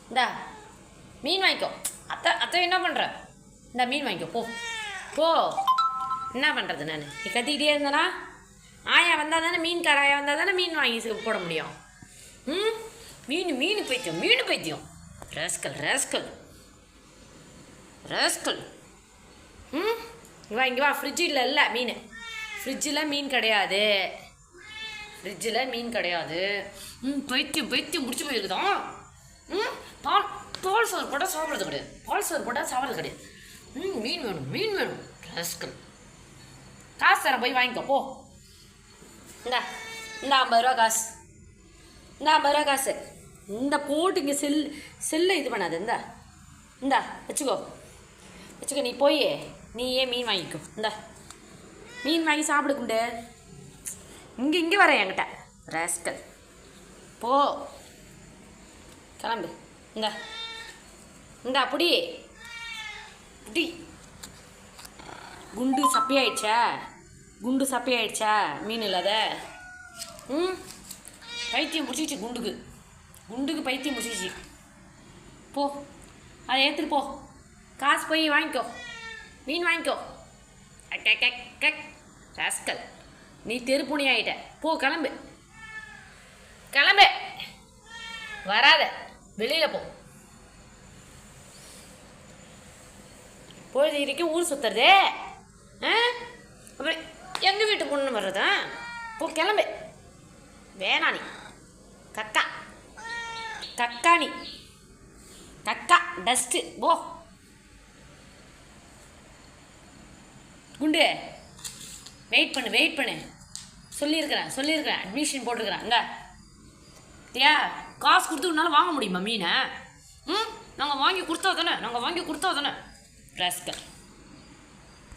இந்தா மீன் வாங்கிக்கோ. அத்தை அத்தை என்ன பண்ணுற? இந்த மீன் வாங்கிக்கோ போ போ. என்ன பண்ணுறது நான்? நீ கத்திக்கிட்டே இருந்தனா ஆயா வந்தால் தானே மீன்கார ஆயா வந்தால் தானே மீன் வாங்கி போட முடியும். ம் மீன் பைத்தியம் மீன் பைத்தியம். Rascal rascal rascal. ம் இங்கே வா. ஃப்ரிட்ஜில் இல்லை மீன். ஃப்ரிட்ஜில் மீன் கிடையாது. ஃப்ரிட்ஜில் மீன் கிடையாது. பைத்தியம் பைத்தியம் முடிச்சு போயிருக்குதான். பால் சோறு போட்டால் சாப்பிட்றது கிடையாது. பால் சோறு போட்டால் சாப்பிட்றது கிடையாது. மீன் வேணும் மீன் வேணும். ரஸ்கல். காசு தரேன் போய் வாங்கிக்கோ போ. இந்தா 50 ரூபா காசு. இந்த 50 ரூபா காசு. இந்த போட்டு இங்கே செல்லை இது பண்ணாது. இந்தா வச்சுக்கோ வச்சுக்கோ. நீ போய் நீயே மீன் வாங்கிக்கோ. இந்தா மீன் வாங்கி சாப்பிடுக்குண்டு. இங்கே வர என்கிட்ட ரஸ்கல். போ கிளம்பு. இந்த அப்படி இப்படி. குண்டு சப்பையாயிடுச்சா மீன் இல்லாத. பைத்தியம் பிடிச்சிச்சு குண்டுக்கு பைத்தியம் பிடிச்சிச்சு. போ அதை ஏற்றுட்டு போ. காசு போய் வாங்கிக்கோ. மீன் வாங்கிக்கோ. ராஸ்கல். நீ தெருப்புணி ஆகிட்ட. போ கிளம்பு கிளம்பு. வராத வெளியில் போ. பொழுது வரைக்கும் ஊர் சுற்றுறதே. அப்புறம் எங்கள் வீட்டு பொண்ணு வர்றதா? போ கிளம்பு. வேணா நீ கக்கா நீ கக்கா டஸ்ட்டு. போ குண்டு. வெயிட் பண்ணு. சொல்லியிருக்கிறேன் அட்மிஷன் போட்டுருக்குறேன். தியா காசு கொடுத்து உன்னால் வாங்க முடியுமா மீனை? நாங்கள் வாங்கி கொடுத்தா தானே ரஸ்கல்.